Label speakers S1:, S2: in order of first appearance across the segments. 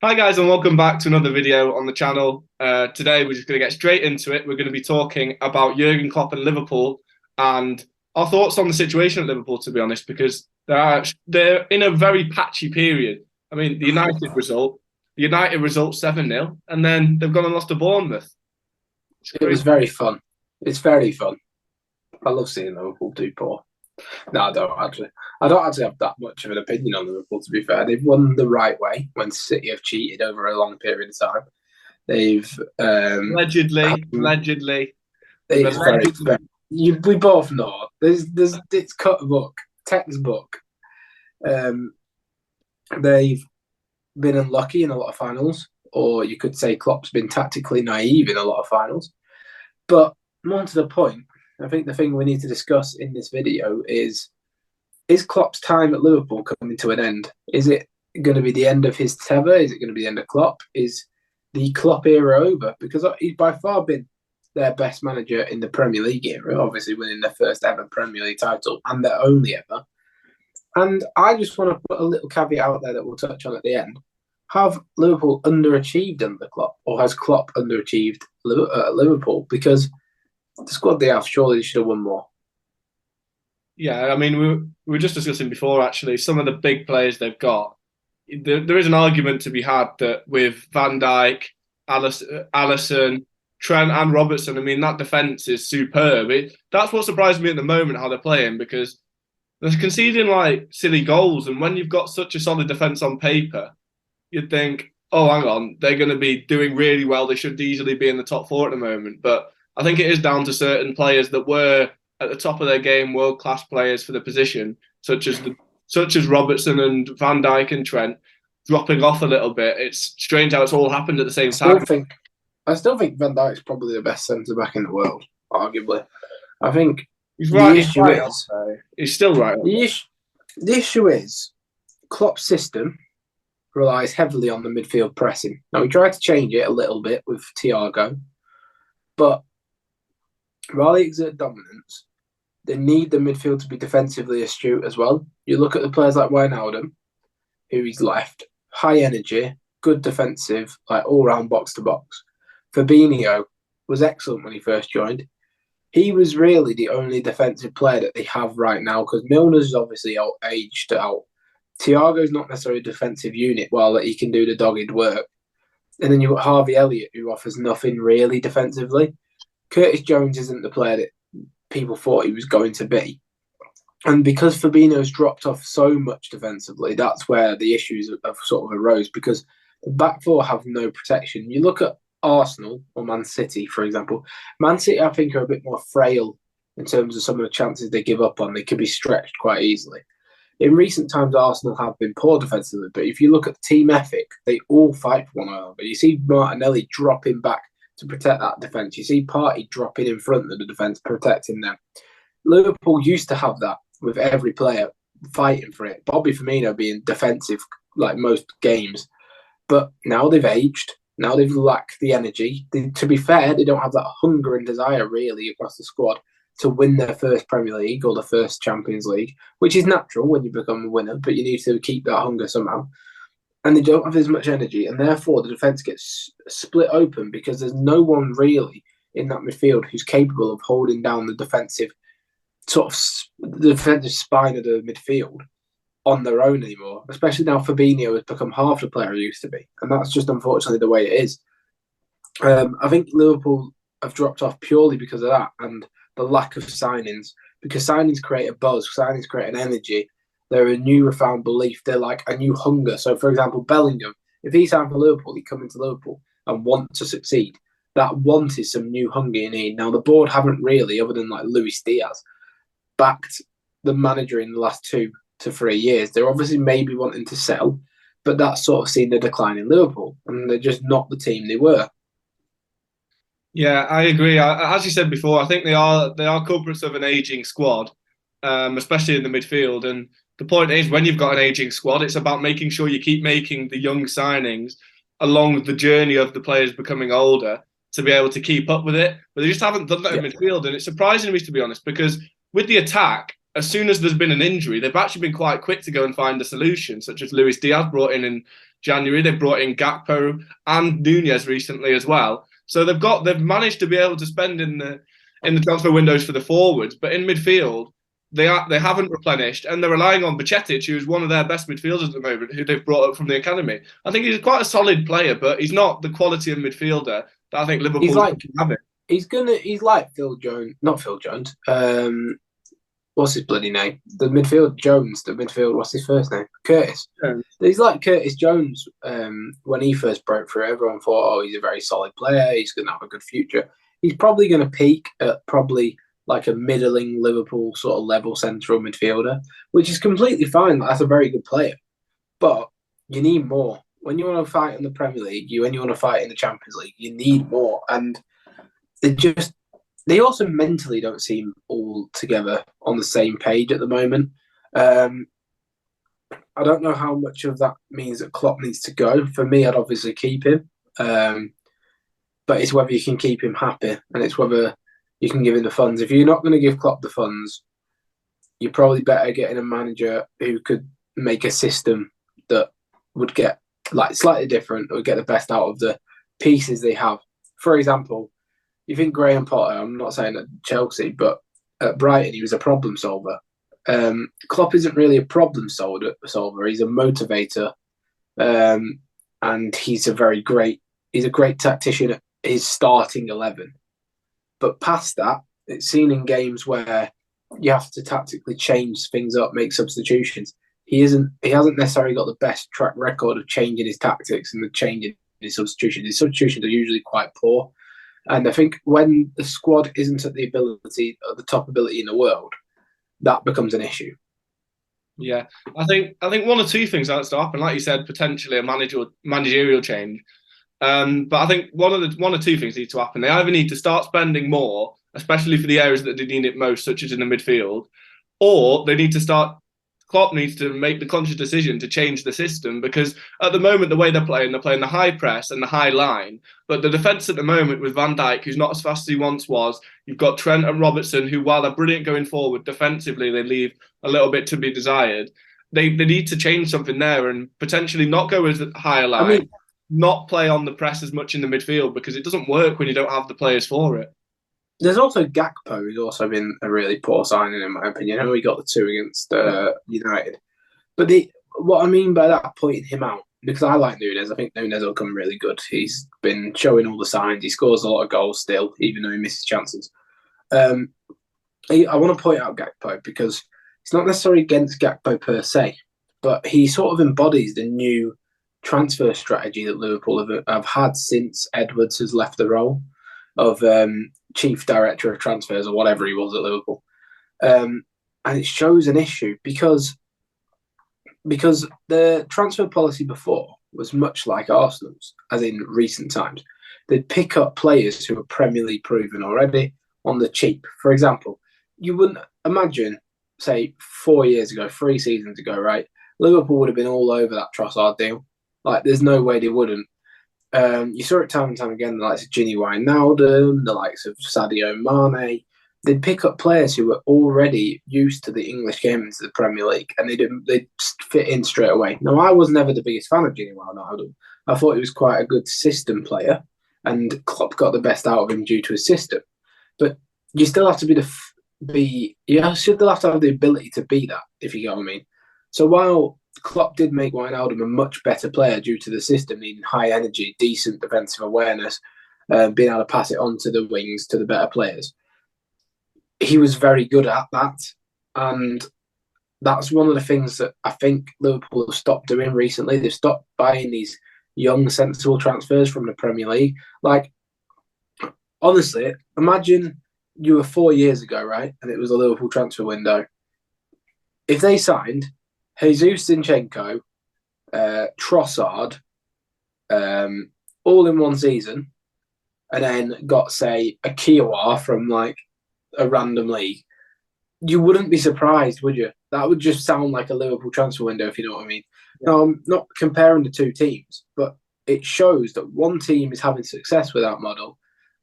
S1: Hi guys, and welcome back to another video on the channel. Today we're just going to get straight into it. We're going to be talking about Jürgen Klopp and Liverpool and our thoughts on the situation at Liverpool, to be honest, because they're in a very patchy period. I mean, the United result 7-0, and then they've gone and lost to Bournemouth.
S2: It was very fun. It's very fun. I love seeing Liverpool do poor. No, I don't actually. I don't actually have that much of an opinion on Liverpool. To be fair, they've won the right way when City have cheated over a long period of time. They've
S1: Allegedly, they've
S2: it's very,
S1: allegedly.
S2: we both know it's cut book textbook. Um, they've been unlucky in a lot of finals, or you could say Klopp's been tactically naive in a lot of finals. But more to the point, I think the thing we need to discuss in this video is Klopp's time at Liverpool coming to an end? Is it going to be the end of his tether? Is it going to be the end of Klopp? Is the Klopp era over? Because he's by far been their best manager in the Premier League era, obviously winning their first ever Premier League title and their only ever. And I just want to put a little caveat out there that we'll touch on at the end. Have Liverpool underachieved under Klopp, or has Klopp underachieved Liverpool? Because the squad they have, surely they should have won more.
S1: Yeah, I mean, we were just discussing before, actually, some of the big players they've got. There is an argument to be had that with Van Dijk, Alisson, Trent, and Robertson, I mean, that defence is superb. That's what surprised me at the moment, how they're playing, because they're conceding like silly goals. And when you've got such a solid defence on paper, you'd think, oh, hang on, they're going to be doing really well. They should easily be in the top four at the moment. But I think it is down to certain players that were at the top of their game, world-class players for the position, such as Robertson and Van Dijk and Trent, dropping off a little bit. It's strange how it's all happened at the same
S2: I still
S1: time.
S2: think I still think Van Dijk's probably the best centre back in the world, arguably. I think
S1: He's
S2: the
S1: right. He's
S2: issue
S1: right.
S2: is
S1: He's still right.
S2: the issue is Klopp's system relies heavily on the midfield pressing. Now he tried to change it a little bit with Thiago, but while they exert dominance, they need the midfield to be defensively astute as well. You look at the players like Wijnaldum, who he's left, high energy, good defensive, like all round box to box. Fabinho was excellent when he first joined. He was really the only defensive player that they have right now because Milner's obviously aged out. Thiago's not necessarily a defensive unit while he can do the dogged work. And then you've got Harvey Elliott, who offers nothing really defensively. Curtis Jones isn't the player that people thought he was going to be. And because Fabinho's dropped off so much defensively, that's where the issues have sort of arose because the back four have no protection. You look at Arsenal or Man City, for example. Man City, I think, are a bit more frail in terms of some of the chances they give up on. They could be stretched quite easily. In recent times, Arsenal have been poor defensively, but if you look at the team ethic, they all fight for one another. You see Martinelli dropping back to protect that defence. You see Partey dropping in front of the defence, protecting them. Liverpool used to have that with every player fighting for it. Bobby Firmino being defensive like most games. But now they've aged. Now they've lacked the energy. To be fair, they don't have that hunger and desire really across the squad to win their first Premier League or the first Champions League, which is natural when you become a winner, but you need to keep that hunger somehow. And they don't have as much energy, and therefore the defence gets split open because there's no one really in that midfield who's capable of holding down the defensive the defensive spine of the midfield on their own anymore. Especially now Fabinho has become half the player he used to be, and that's just unfortunately the way it is. I think Liverpool have dropped off purely because of that and the lack of signings. Because signings create a buzz, signings create an energy. They're a new refound belief. They're like a new hunger. So, for example, Bellingham, if he signed for Liverpool, he'd come into Liverpool and want to succeed. That want is some new hunger you need. Now, the board haven't really, other than like Luis Diaz, backed the manager in the last 2 to 3 years. They're obviously maybe wanting to sell, but that's sort of seen the decline in Liverpool, and they're just not the team they were.
S1: Yeah, I agree. As you said before, I think they are culprits of an aging squad, especially in the midfield. And the point is, when you've got an aging squad, it's about making sure you keep making the young signings along the journey of the players becoming older to be able to keep up with it. But they just haven't done that in midfield, and it's surprising me, to be honest, because with the attack, as soon as there's been an injury, they've actually been quite quick to go and find a solution, such as Luis Diaz brought in and January. They brought in Gakpo and Nunez recently as well. So they've managed to be able to spend in the transfer windows for the forwards, but in midfield they haven't replenished, and they're relying on Bajcetic, who's one of their best midfielders at the moment, who they've brought up from the academy. I think he's quite a solid player, but he's not the quality of midfielder that I think
S2: He's
S1: Liverpool's
S2: like
S1: having.
S2: he's like Phil Jones, not Phil Jones. What's his bloody name? The midfield Jones. The midfield. What's his first name? Curtis.
S1: Yeah.
S2: He's like Curtis Jones. When he first broke through, everyone thought, "Oh, he's a very solid player. He's going to have a good future." He's probably going to peak at probably like a middling Liverpool sort of level central midfielder, which is completely fine. That's a very good player, but you need more when you want to fight in the Premier League. When you want to fight in the Champions League, you need more, and they also mentally don't seem all together on the same page at the moment. I don't know how much of that means that Klopp needs to go. For me, I'd obviously keep him, but it's whether you can keep him happy, and it's whether you can give him the funds. If you're not going to give Klopp the funds, you're probably better getting a manager who could make a system that would get like slightly different, or get the best out of the pieces they have. For example, you think Graham Potter, I'm not saying at Chelsea, but at Brighton, he was a problem solver. Klopp isn't really a problem solver. He's a motivator, and he's a great tactician at his starting 11. But past that, it's seen in games where you have to tactically change things up, make substitutions. He hasn't necessarily got the best track record of changing his tactics and the changing his substitutions. His substitutions are usually quite poor. And I think when the squad isn't at the top ability in the world, that becomes an issue.
S1: Yeah, I think one or two things has to happen. Like you said, potentially a managerial change. But I think one or two things need to happen. They either need to start spending more, especially for the areas that they need it most, such as in the midfield, or they need to start. Klopp needs to make the conscious decision to change the system, because at the moment the way they're playing the high press and the high line, but the defence at the moment with Van Dijk, who's not as fast as he once was, you've got Trent and Robertson, who while they're brilliant going forward, defensively they leave a little bit to be desired. They need to change something there and potentially not go as high a line, not play on the press as much in the midfield, because it doesn't work when you don't have the players for it.
S2: There's also Gakpo, who's also been a really poor signing, in my opinion. I know he got the 2 against United. But what I mean by that, pointing him out, because I like Nunez. I think Nunez will come really good. He's been showing all the signs. He scores a lot of goals still, even though he misses chances. I want to point out Gakpo because it's not necessarily against Gakpo per se, but he sort of embodies the new transfer strategy that Liverpool have had since Edwards has left the role of chief director of transfers or whatever he was at Liverpool. And it shows an issue because the transfer policy before was much like Arsenal's, as in recent times. They'd pick up players who were Premier League proven already on the cheap. For example, you wouldn't imagine, say, 4 years ago, 3 seasons ago, right? Liverpool would have been all over that Trossard deal. Like, there's no way they wouldn't. You saw it time and time again, the likes of Gini Wijnaldum, the likes of Sadio Mane. They'd pick up players who were already used to the English game into the Premier League, and they'd fit in straight away. Now, I was never the biggest fan of Gini Wijnaldum. I thought he was quite a good system player, and Klopp got the best out of him due to his system. But you still have to you still have to have the ability to be that, if you get what I mean. So while Klopp did make Wijnaldum a much better player due to the system needing high energy, decent defensive awareness, being able to pass it on to the wings, to the better players. He was very good at that. And that's one of the things that I think Liverpool have stopped doing recently. They've stopped buying these young, sensible transfers from the Premier League. Like, honestly, imagine you were 4 years ago, right? And it was a Liverpool transfer window. If they signed Jesus Zinchenko, Trossard, all in one season, and then got, say, a Kiowa from like a random league, you wouldn't be surprised, would you? That would just sound like a Liverpool transfer window, if you know what I mean. Yeah. Now, I'm not comparing the two teams, but it shows that one team is having success with that model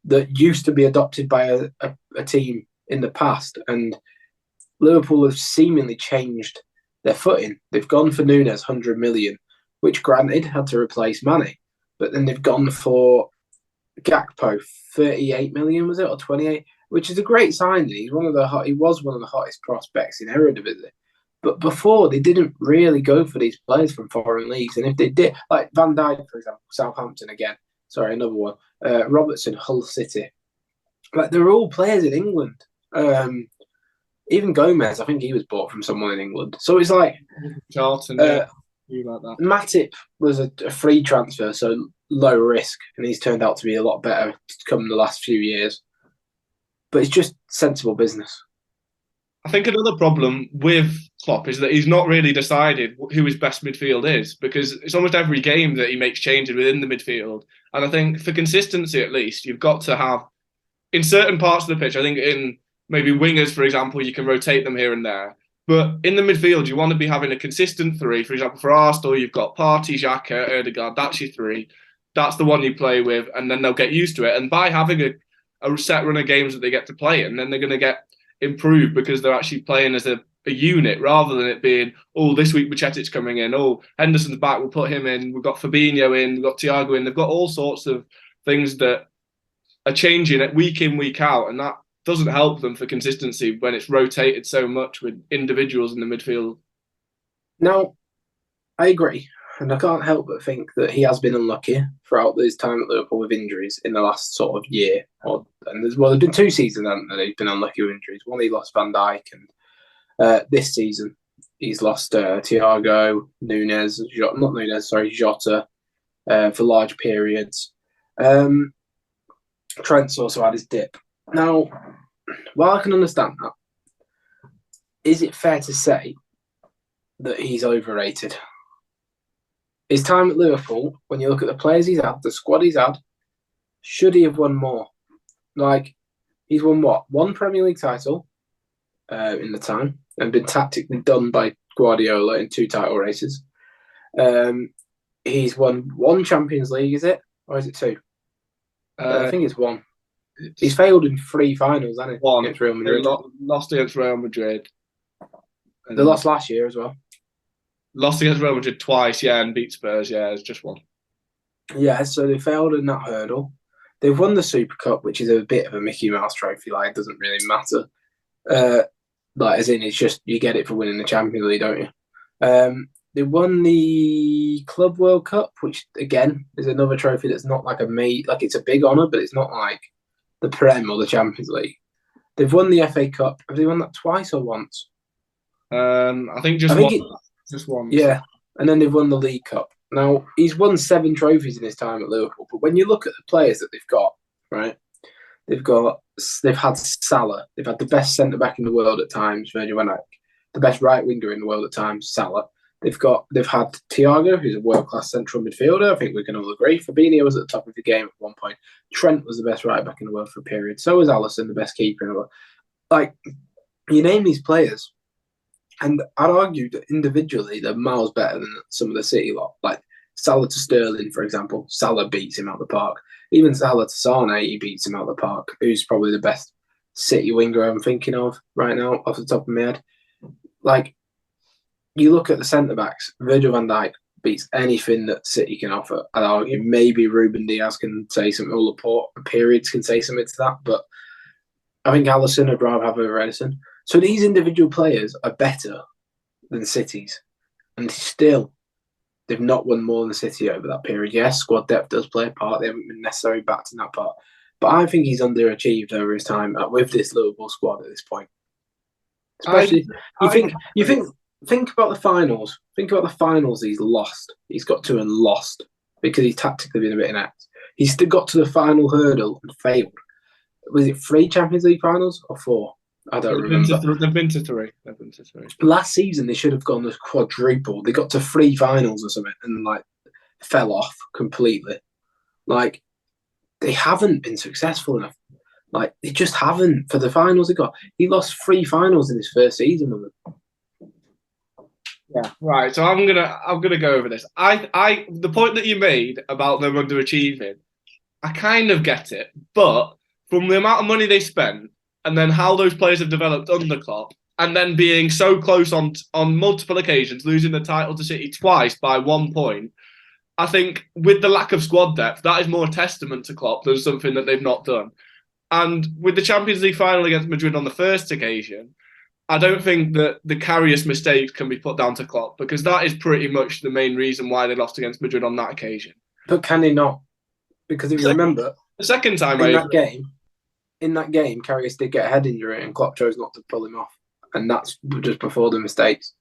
S2: that used to be adopted by a team in the past, and Liverpool have seemingly changed their footing. They've gone for Nunez, 100 million. which granted had to replace Mane, but then they've gone for Gakpo, 38 million was it or 28, which is a great signing. He was one of the hottest prospects in Eredivisie. But before they didn't really go for these players from foreign leagues, and if they did, like Van Dijk for example, Southampton again. Sorry, another one. Robertson, Hull City. Like they're all players in England. Even Gomez, I think he was bought from someone in England. So it's like
S1: Charlton, yeah, you like that.
S2: Matip was a free transfer, so low risk, and he's turned out to be a lot better to come the last few years. But it's just sensible business.
S1: I think another problem with Klopp is that he's not really decided who his best midfield is, because it's almost every game that he makes changes within the midfield. And I think for consistency, at least, you've got to have, in certain parts of the pitch, I think in maybe wingers, for example, you can rotate them here and there. But in the midfield, you want to be having a consistent three. For example, for Arsenal, you've got Partey, Xhaka, Ødegaard. That's your three. That's the one you play with, and then they'll get used to it. And by having a set run of games that they get to play in, then they're going to get improved because they're actually playing as a unit rather than it being, oh, this week Buchetic's coming in, oh, Henderson's back, we'll put him in, we've got Fabinho in, we've got Thiago in. They've got all sorts of things that are changing it week in, week out, and that doesn't help them for consistency when it's rotated so much with individuals in the midfield.
S2: Now, I agree. And I can't help but think that he has been unlucky throughout his time at Liverpool with injuries in the last sort of year. There's been 2 seasons, haven't there? He's been unlucky with injuries. One, he lost Van Dijk, and this season he's lost Thiago, Jota for large periods. Trent's also had his dip. Now, while I can understand that, is it fair to say that he's overrated? His time at Liverpool, when you look at the players he's had, the squad he's had, should he have won more? Like, he's won what? 1 Premier League title in the time and been tactically done by Guardiola in 2 title races. He's won 1 Champions League, is it? Or is it 2? I think it's 1. He's failed in 3 finals, hasn't he?
S1: 1
S2: against Real Madrid.
S1: Lost against Real Madrid.
S2: They lost last year as well.
S1: Lost against Real Madrid twice, yeah, and beat Spurs, yeah, it's just 1.
S2: Yeah, so they failed in that hurdle. They've won the Super Cup, which is a bit of a Mickey Mouse trophy. Like, it doesn't really matter. Like, as in, it's just you get it for winning the Champions League, don't you? They won the Club World Cup, which again is another trophy that's not like it's a big honour, but it's not like the Prem or the Champions League. They've won the FA Cup. Have they won that twice or once?
S1: I think just one. Just one.
S2: Yeah, and then they've won the League Cup. Now, he's won 7 trophies in his time at Liverpool, but when you look at the players that they've got, right, they've had Salah, they've had the best centre-back in the world at times, Virgil van Dijk, the best right winger in the world at times, Salah. They've had Thiago, who's a world-class central midfielder. I think we can all agree. Fabinho was at the top of the game at one point. Trent was the best right-back in the world for a period. So was Alisson, the best keeper in the world. Like, you name these players, and I'd argue that individually they're miles better than some of the City lot. Like Salah to Sterling, for example. Salah beats him out the park. Even Salah to Sane, he beats him out the park. Who's probably the best City winger I'm thinking of right now off the top of my head. Like, you look at the centre-backs, Virgil van Dijk beats anything that City can offer. I'd argue maybe Ruben Diaz can say something, or Laporte periods can say something to that, but I think Alisson would rather have over Edison. So these individual players are better than City's, and still they've not won more than City over that period. Yes, squad depth does play a part. They haven't been necessarily backed in that part, but I think he's underachieved over his time with this Liverpool squad at this point. Especially, think about the finals. Think about the finals he's lost. He's got to and lost because he's tactically been a bit inept. He's still got to the final hurdle and failed. Was it 3 Champions League finals or 4? I don't remember.
S1: They've been to 3.
S2: Last season, they should have gone as quadruple. They got to 3 finals or something and like fell off completely. Like, they haven't been successful enough. Like, they just haven't. For the finals he lost 3 finals in his first season with them.
S1: Yeah, right. So I'm gonna go over this. The point that you made about them underachieving, I kind of get it, but from the amount of money they spent and then how those players have developed under Klopp, and then being so close on multiple occasions, losing the title to City twice by 1 point. I think with the lack of squad depth, that is more a testament to Klopp than something that they've not done. And with the Champions League final against Madrid on the first occasion, I don't think that the Karius mistakes can be put down to Klopp, because that is pretty much the main reason why they lost against Madrid on that occasion.
S2: But can they not? Because if you remember,
S1: the second time
S2: in that game, Karius did get a head injury and Klopp chose not to pull him off. And that's just before the mistakes.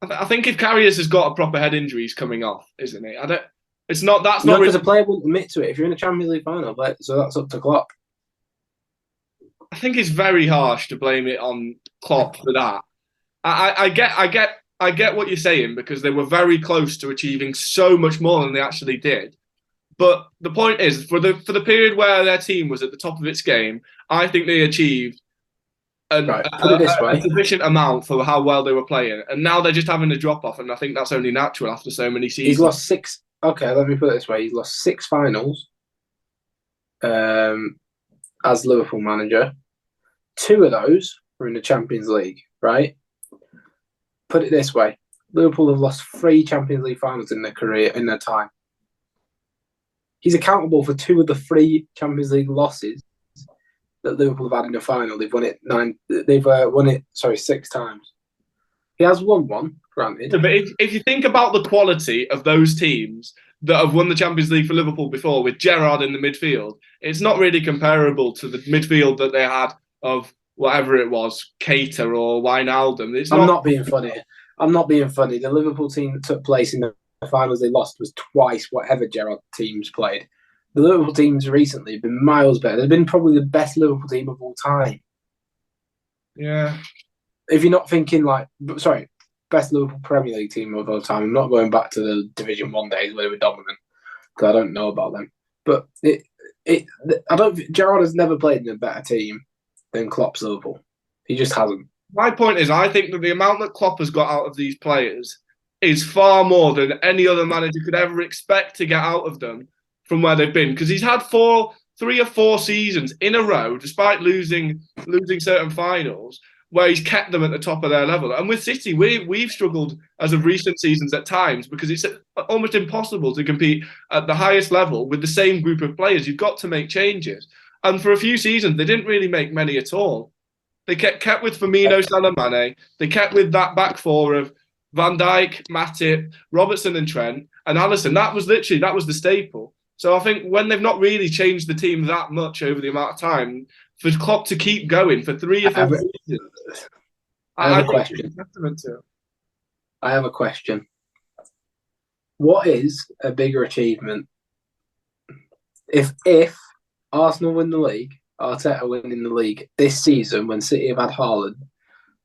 S1: I think if Karius has got a proper head injury, he's coming off, isn't he? I don't. It's not. That's
S2: no,
S1: not
S2: because a player wouldn't admit to it if you're in a Champions League final. So that's up to Klopp.
S1: I think it's very harsh to blame it on Klopp for that. I get what you're saying, because they were very close to achieving so much more than they actually did. But the point is, for the period where their team was at the top of its game, I think they achieved a sufficient amount for how well they were playing. And now they're just having a drop off, and I think that's only natural after so many seasons.
S2: He's lost 6. Okay, let me put it this way: he's lost 6 finals as Liverpool manager. 2 of those were in the Champions League, right? Put it this way: Liverpool have lost 3 Champions League finals in their career, in their time. He's accountable for 2 of the 3 Champions League losses that Liverpool have had in the final. They've won it 6 times. He has won one, granted.
S1: But if you think about the quality of those teams that have won the Champions League for Liverpool before, with Gerrard in the midfield, it's not really comparable to the midfield that they had of whatever it was, Keita or Wijnaldum.
S2: I'm not being funny. The Liverpool team that took place in the finals they lost was twice whatever Gerrard teams played. The Liverpool teams recently have been miles better. They've been probably the best Liverpool team of all time.
S1: Yeah.
S2: If you're not thinking best Liverpool Premier League team of all time. I'm not going back to the Division 1 days where they were dominant, because I don't know about them. But Gerrard has never played in a better team than Klopp's Liverpool. He just hasn't.
S1: My point is, I think that the amount that Klopp has got out of these players is far more than any other manager could ever expect to get out of them from where they've been. Because he's had 3 or 4 seasons in a row, despite losing certain finals, where he's kept them at the top of their level. And with City, we've struggled as of recent seasons at times, because it's almost impossible to compete at the highest level with the same group of players. You've got to make changes. And for a few seasons, they didn't really make many at all. They kept with Firmino, Salah, Mane. They kept with that back 4 of Van Dijk, Matip, Robertson and Trent, and Alisson. That was the staple. So I think when they've not really changed the team that much over the amount of time, for Klopp to keep going for 3 or 4 seasons,
S2: I have a question. What is a bigger achievement? If Arsenal win the league, Arteta winning the league this season when City have had Haaland,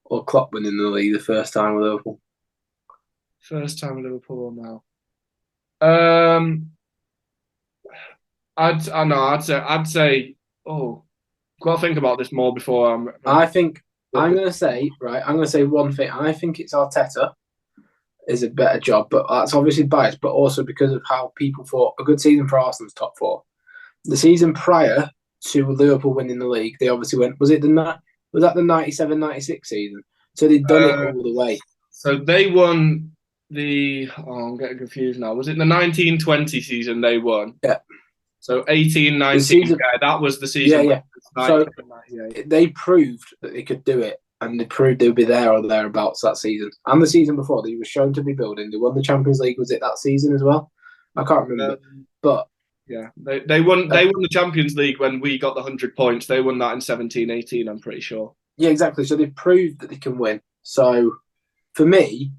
S2: or Klopp winning the league the first time with Liverpool?
S1: First time with Liverpool or now? I'd say. Oh, I've got to think about this more before I'm.
S2: I'm going to say one thing. I think it's Arteta is a better job, but that's obviously biased, but also because of how people thought a good season for Arsenal's top 4. The season prior to Liverpool winning the league, they obviously went. Was that the 97-96 season? So they'd done it all the way.
S1: So they won I'm getting confused now. Was it the 1920 season they won?
S2: Yeah.
S1: So 18-19, that was the season.
S2: Yeah. So they proved that they could do it, and they proved they would be there or thereabouts that season. And the season before, they were shown to be building. They won the Champions League. Was it that season as well? I can't remember. But
S1: yeah, they won the Champions League when we got the 100 points. They won that in 17-18, I'm pretty sure.
S2: Yeah, exactly. So they've proved that they can win. So for me,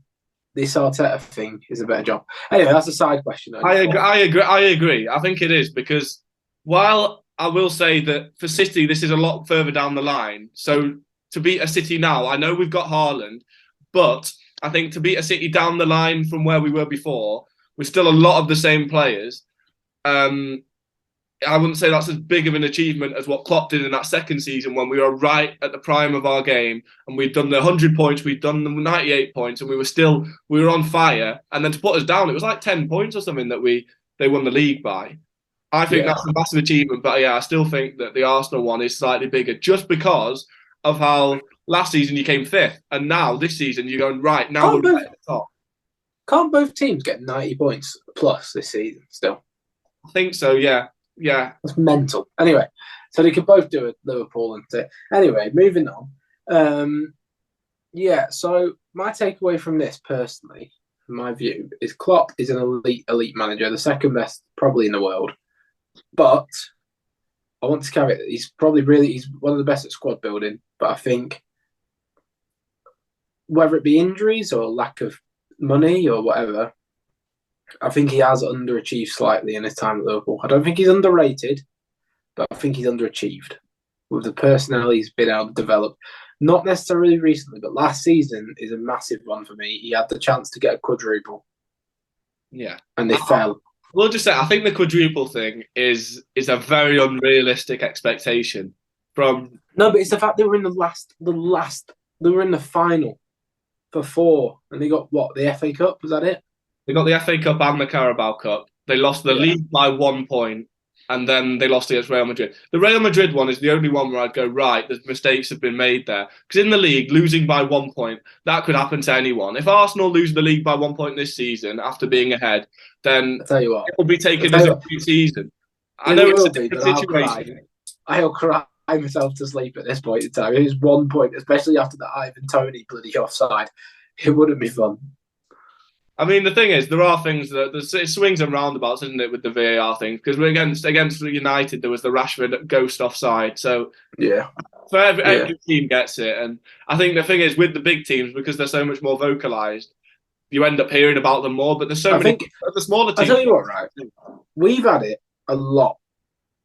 S2: this Arteta thing is a better job. Anyway, that's a side question.
S1: I agree. I think it is, because while I will say that for City, this is a lot further down the line. So to beat a City now, I know we've got Haaland, but I think to beat a City down the line from where we were before, with still a lot of the same players, I wouldn't say that's as big of an achievement as what Klopp did in that second season, when we were right at the prime of our game and we'd done the 100 points, we'd done the 98 points, and we were on fire. And then to put us down, it was like 10 points or something that they won the league by. I think that's a massive achievement, but yeah, I still think that the Arsenal one is slightly bigger, just because of how last season you came fifth, and now this season you're going right now
S2: Can't
S1: we're
S2: both,
S1: right at the top.
S2: can't both teams get 90 points plus this season still?
S1: I think so. Yeah, yeah.
S2: That's mental. Anyway, so they could both do it, Liverpool and anyway, moving on. Yeah, so my takeaway from this personally, from my view, is Klopp is an elite manager, the second best probably in the world. But I want to carry it. He's one of the best at squad building. But I think whether it be injuries or lack of money or whatever, I think he has underachieved slightly in his time at Liverpool. I don't think he's underrated, but I think he's underachieved with the personnel he's been able to develop. Not necessarily recently, but last season is a massive one for me. He had the chance to get a quadruple.
S1: Yeah.
S2: And they fell.
S1: We'll just say I think the quadruple thing is a very unrealistic expectation from.
S2: No, but it's the fact they were in they were in the final for 4 and they got what, the FA Cup, was that it?
S1: They got the FA Cup and the Carabao Cup. They lost the league by 1 point, and then they lost against Real Madrid. The Real Madrid one is the only one where I'd go, right, the mistakes have been made there. Because in the league, losing by 1 point, that could happen to anyone. If Arsenal lose the league by 1 point this season after being ahead, then
S2: I'll tell you what,
S1: it will be taken as a good season. I know it's a different situation.
S2: I'll cry myself to sleep at this point in time. It was 1 point, especially after the Ivan Toney bloody offside. It wouldn't be fun.
S1: I mean, the thing is, there are things that it swings and roundabouts, isn't it, with the VAR thing? Because we're against United, there was the Rashford ghost offside. So
S2: yeah,
S1: for every team gets it, and I think the thing is with the big teams because they're so much more vocalized, you end up hearing about them more. But there's so many the smaller teams.
S2: I tell you what, right? We've had it a lot,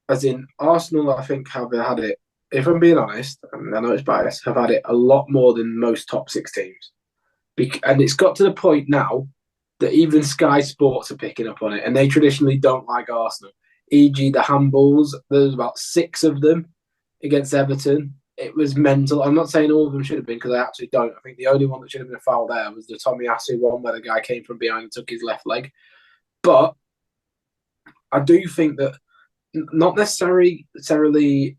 S2: as in Arsenal. I think have had it. If I'm being honest, and I know it's biased, have had it a lot more than most top 6 teams, and it's got to the point now that even Sky Sports are picking up on it, and they traditionally don't like Arsenal. E.g. the handballs, there's about 6 of them against Everton. It was mental. I'm not saying all of them should have been, because I actually don't. I think the only one that should have been a foul there was the Tomiyasu one, where the guy came from behind and took his left leg. But I do think that, not necessarily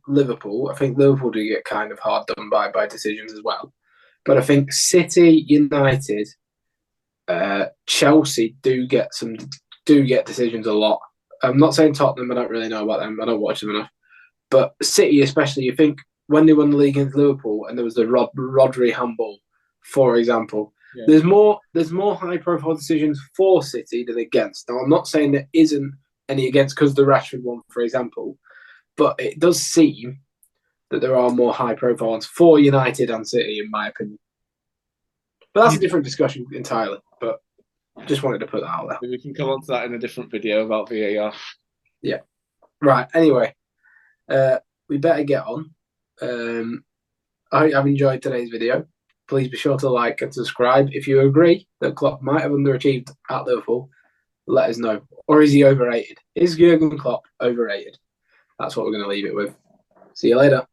S2: Liverpool, I think Liverpool do get kind of hard done by decisions as well. But I think City, United, Chelsea do get decisions a lot. I'm not saying Tottenham, I don't really know about them. I don't watch them enough. But City, especially, you think when they won the league against Liverpool and there was the Rodri handball, for example, there's more high profile decisions for City than against. Now, I'm not saying there isn't any against because the Rashford one, for example, but it does seem that there are more high profile ones for United and City, in my opinion. But that's a different discussion entirely. But just wanted to put that out there.
S1: We can come on to that in a different video about VAR.
S2: Yeah. Right. Anyway, we better get on. I hope you've enjoyed today's video. Please be sure to like and subscribe. If you agree that Klopp might have underachieved at Liverpool, let us know. Or is he overrated? Is Jürgen Klopp overrated? That's what we're going to leave it with. See you later.